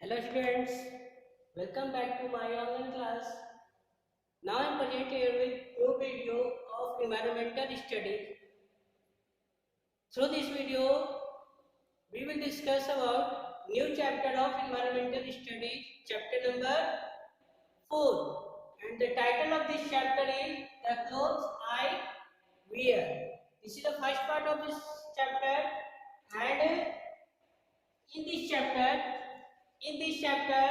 Hello students, welcome back to my online class. Now I am present here with new video of environmental studies. Through this video, we will discuss about new chapter of environmental studies, chapter number 4. And the title of this chapter is The Clothes I Wear. This is the first part of this chapter, and in this chapter,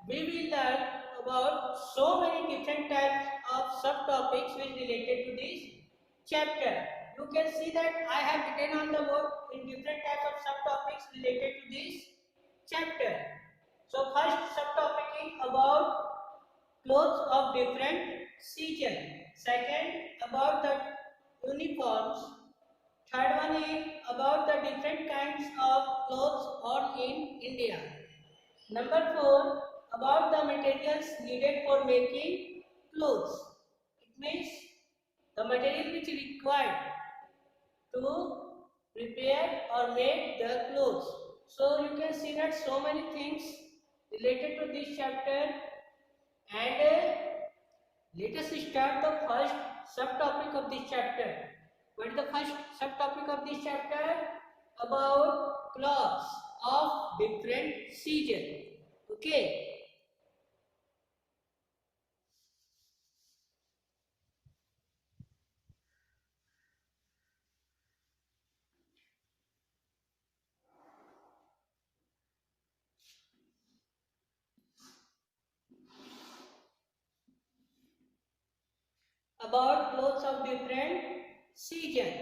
we will learn about so many different types of subtopics which related to this chapter. You can see that I have written on the board in different types of subtopics related to this chapter. So first subtopic is about clothes of different season. Second, about the uniforms. Third one is about the different kinds of clothes worn in India. Number 4, about the materials needed for making clothes. It means the material which is required to prepare or make the clothes. So you can see that so many things related to this chapter, and let us start the first subtopic of this chapter. What is the first subtopic of this chapter? About clothes of different season. Okay. About clothes of different season.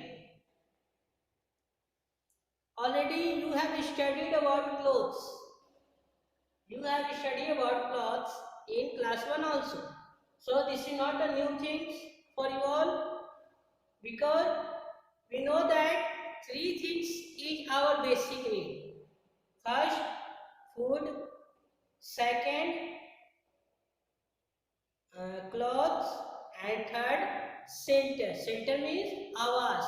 Already you have studied about clothes. You have studied about clothes in class 1 also. So this is not a new thing for you all, because we know that three things is our basic need. First, food. Second, clothes. And third, center. Center means awas,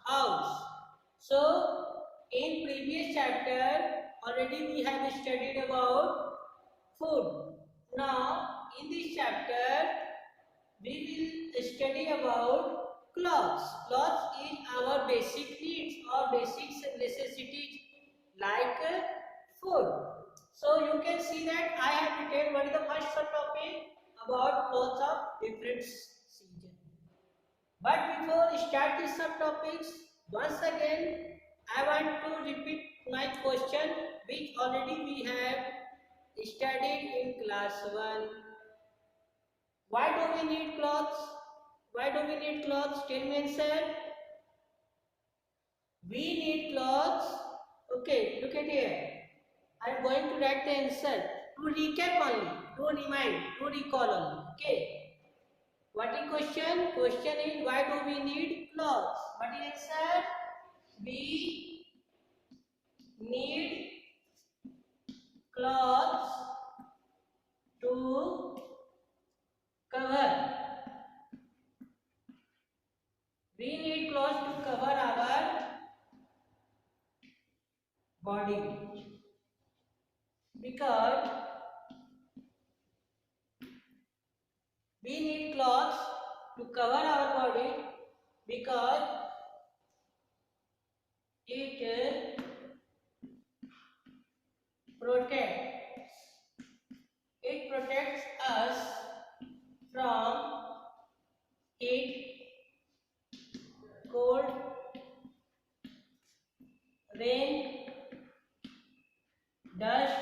house. So in previous chapter already we have studied about food. Now in this chapter we will study about clothes. Clothes is our basic needs or basic necessities like food. So you can see that I have written what is the first subtopic about clothes of different season. But before we start these subtopics, once again I want to repeat my question which already we have studied in class 1. Why do we need clothes? Why do we need clothes? Tell me answer. We need clothes. Okay, look at here. I am going to write the answer to recap only, to remind, to recall only. Okay. What is question? Question is why do we need clothes? What is answer? We need clothes to cover. We need clothes to cover our body, because we need clothes to cover our body because it protects us from heat, cold, rain, dust,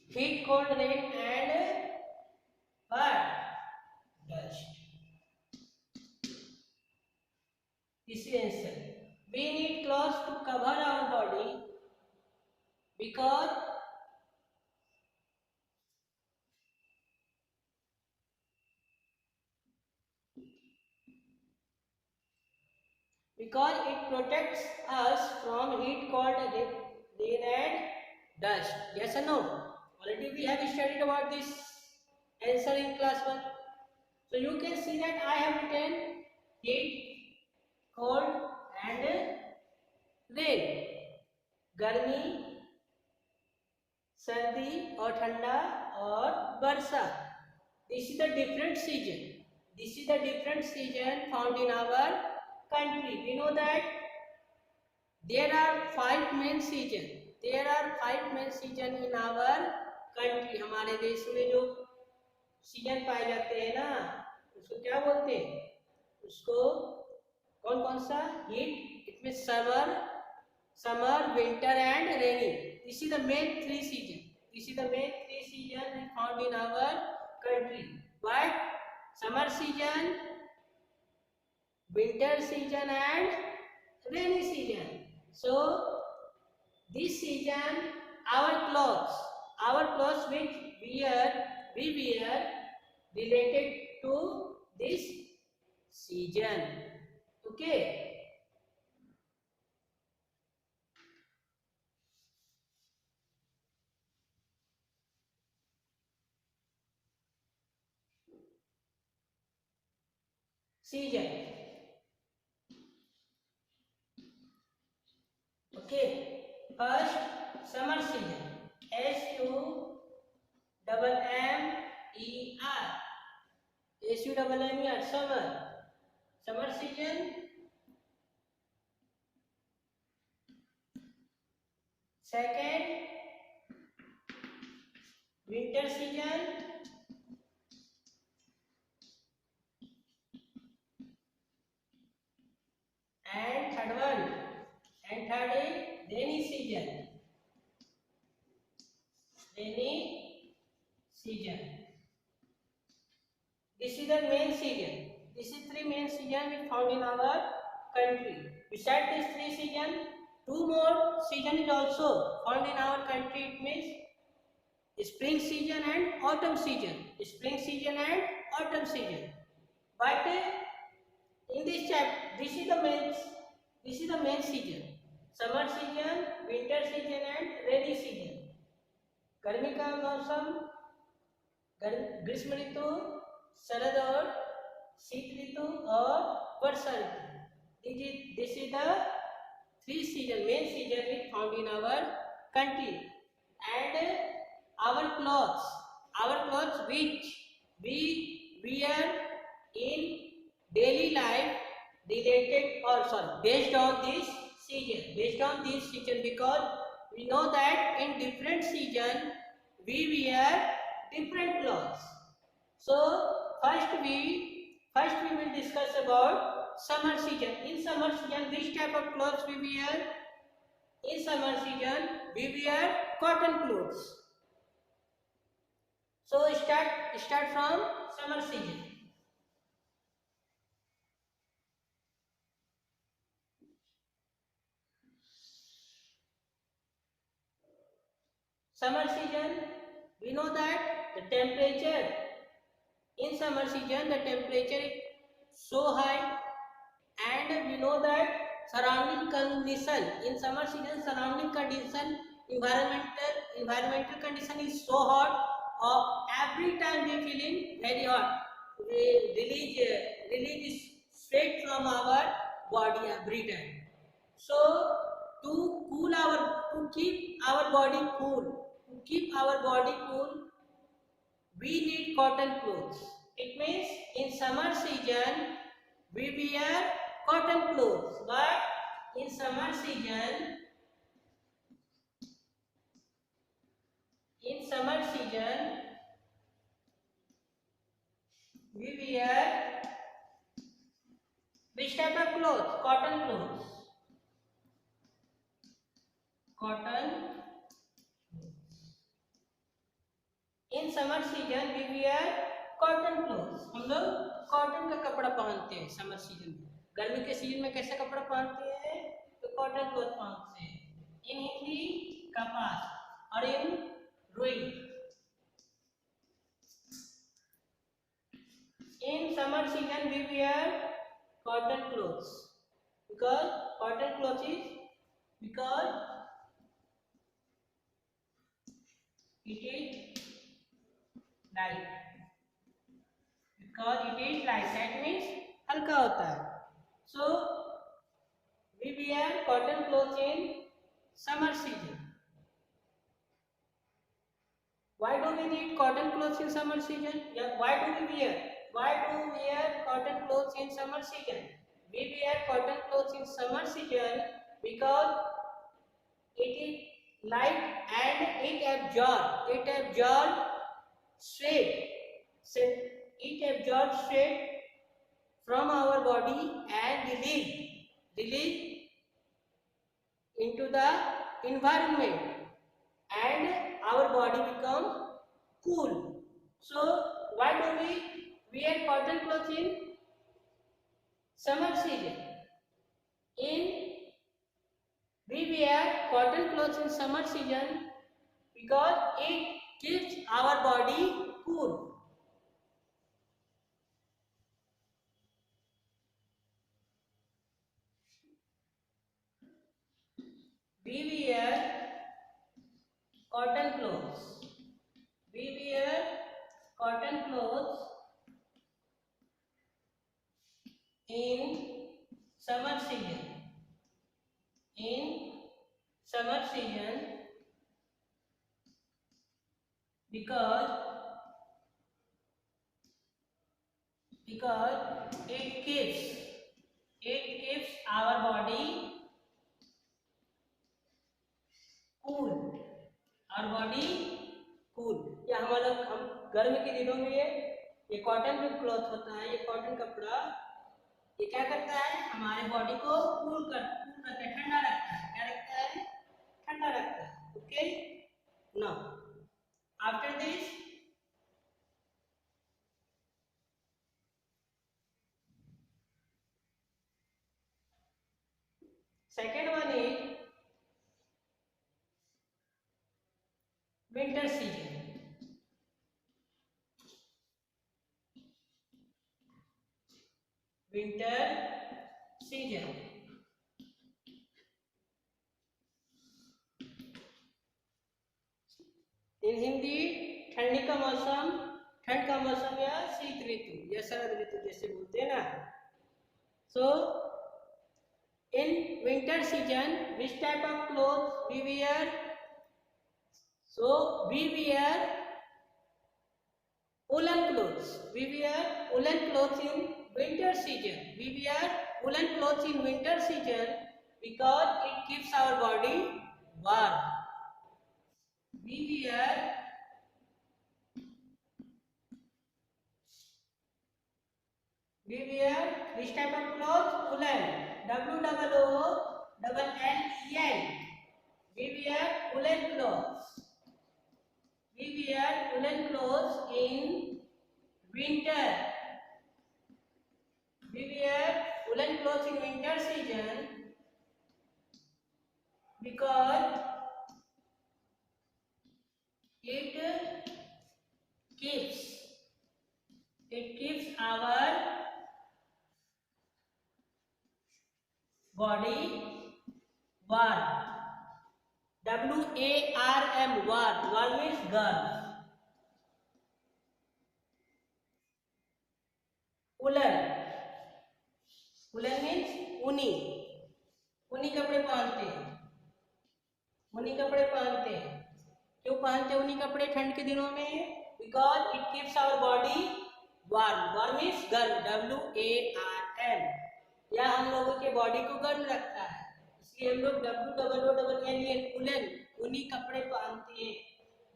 heat, cold, rain, and what? Dust. This is answer. We need clothes to cover our body because it protects us from heat, cold, rain, and dust. Yes or no? Already we have studied about this answer in class 1. So you can see that I have written heat, cold, and rain. गर्मी, सर्दी और ठंडा और वर्षा. This is the different season. This is the different season found in our country. We know that there are 5 main season. There are 5 main season in our country. हमारे देश में जो season पाए जाते हैं ना, उसको क्या बोलते हैं? उसको कौन कौन सा? Heat, it mean summer, winter and rainy. This is the main 3 season. This is the main 3 season found in our country. But summer season, winter season and rainy season. So this season our clothes which we wear related to this season. Okay. Season. Okay. First, summer season. SUMMER. Summer season. Second, winter season. And third is rainy season. This is the main season. This is 3 main season we found in our country. Besides these 3 season, 2 more season is also found in our country. It means spring season and autumn season. Spring season and autumn season. But in this chapter, this is the main season. Summer season, winter season and rainy season. गर्मी का मौसम, ग्रीष्म ऋतु, शरद और शीत ऋतु और वर्षा ऋतु. This is the 3 season, main season we found in our country. And our clothes which we wear in daily life based on this season, because we know that in different season we wear different clothes. So first we will discuss about summer season. In summer season, which type of clothes we wear? In summer season we wear cotton clothes. So start from summer season. Summer season, we know that the temperature in summer season, the temperature is so high, and we know that surrounding condition in summer season, environmental condition is so hot. Every time we feeling very hot, we release sweat from our body every time. So to keep our body cool, we need cotton clothes. It means in summer season we wear cotton clothes, but in summer season we wear which type of clothes? Cotton clothes. In summer season we wear cotton clothes. हम लोग cotton का कपड़ा पहनते हैं summer season में. गर्मी के season में कैसा कपड़ा पहनते हैं? तो कॉटन क्लॉथ पहनते हैं. इन हिंदी कपास और इन रुई. In summer season we wear cotton clothes because it is light. That means हल्का होता है. So cotton clothes in summer season? Why do we need cotton clothes in summer season? Yeah, why do we wear? Why do we wear cotton clothes in summer season? We wear cotton clothes in summer season because it is light and it absorbs sweat. So it absorbs sweat from our body and release into the environment, and our body become cool. So why do we wear cotton clothes in summer season? We wear cotton clothes in summer season because it keeps our body cool. We wear cotton clothes. We wear cotton clothes in summer season. In summer season because it keeps our body cool. Our body cool. या हम गर्म के दिनों में ये cotton जो cloth होता है, ये कॉटन कपड़ा, ये क्या करता है? हमारे बॉडी को कूल करके ठंडा रखता है। क्या रखता है? ठंडा रखता है। Okay, now after this second one is winter season. Winter season. इन हिंदी ठंडी का मौसम, ठंड का मौसम या शीत ऋतु या शरद ऋतु जैसे बोलते हैं ना। सो in winter season, which type of clothes we wear? So we wear woolen clothes. We wear woolen clothes in winter season. We wear woolen clothes in winter season because it keeps our body warm. We wear which type of clothes? Woolen. WOOLLEN. We wear woolen clothes. We wear woolen clothes in winter. We wear woolen clothes in winter season because it keeps our body warm. WARM, warm. Warm means girl. Woolen. Woolen means ऊनी. ऊनी कपड़े पहनते हैं. ऊनी कपड़े पहनते हैं. क्यों पहनते हैं ऊनी कपड़े ठंड के दिनों में? Because it keeps our body warm. Warm means गर्म. WARM. या हम लोगों के बॉडी को गर्म रखता है, इसलिए हम लोग WOOLLEN वूलन ऊनी कपड़े पहनते हैं.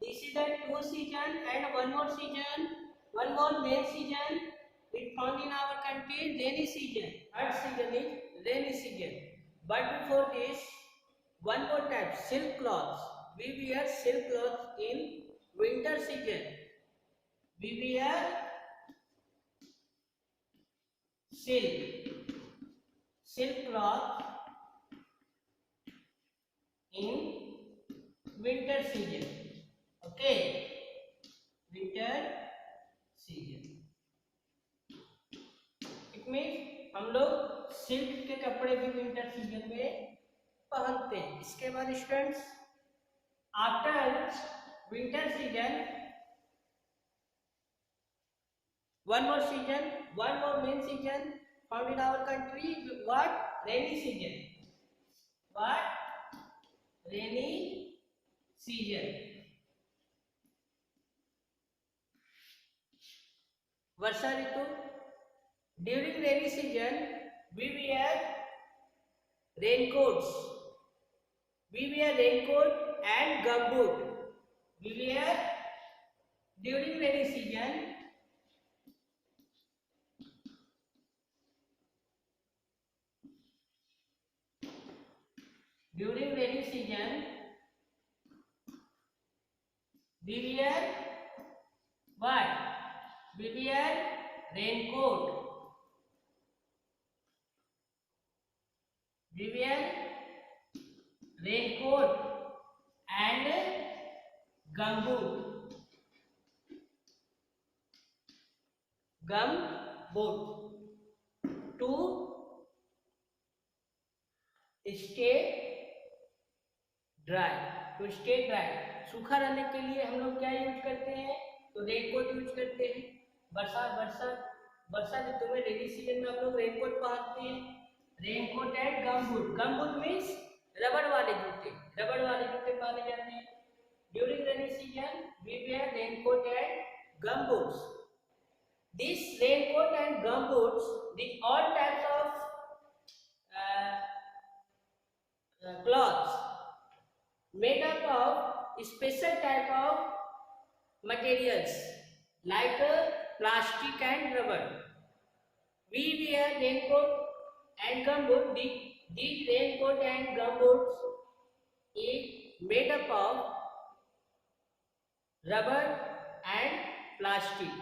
This is the two season and one more main season. It found in our country rainy season. Third season is rainy season. But before this, one more type, silk cloths. We wear silk cloths in winter season. We wear silk cloth in winter season. Okay, winter season. It means हम लोग silk के कपड़े भी winter season में पहनते हैं. इसके बाद students, after winter season one more main season found in our country. What? Rainy season. what? Rainy season. Varsha Ritu. During rainy season, we wear raincoats. We wear raincoat and gumboot. We wear during rainy season. During rainy season, we wear what? We wear raincoat. We wear raincoat and gumboot. Gumboot to stay dry. To stay dry. सूखा रहने के लिए हम लोग क्या use करते हैं? तो रेनकोट यूज करते हैं. वर्षा ऋतु में रेनी सीजन में आप लोग रेनकोट पहनते हैं. Raincoat and gumboot. Gumboot means रबड़ वाले जूते. रबड़ वाले जूते पहने जाते हैं. During rainy season we wear raincoat and gumboots. This raincoat and gumboots, these all types of cloths made up of special type of materials like plastic and rubber. We wear raincoat and gumboot. These raincoat and gumboots is made up of rubber and plastic.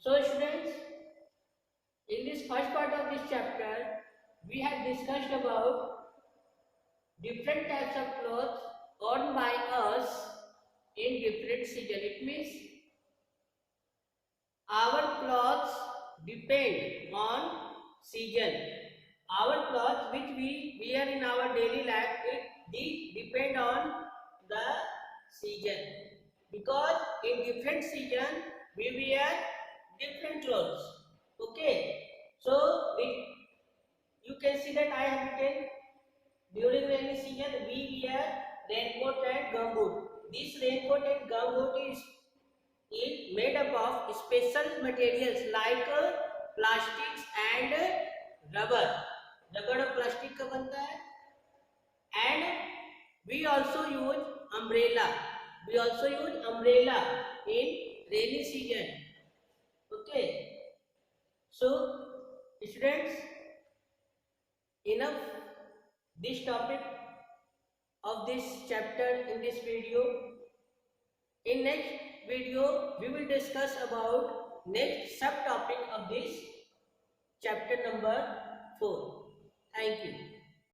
So students, in this first part of this chapter, we have discussed about different types of clothes worn by us in different season. It means our clothes depend on season. Our clothes which we wear in our daily life, it depend on the season. Because in different season, we wear different clothes. Okay, so you can see that I have written during rainy season we wear raincoat and gumboot. This raincoat and gumboot is made up of special materials like plastics and rubber. Rubber और plastic का बनता है. And we also use umbrella. We also use umbrella in rainy season. Okay, so students, enough this topic of this chapter in this video. In next video we will discuss about next subtopic of this chapter number 4. Thank you.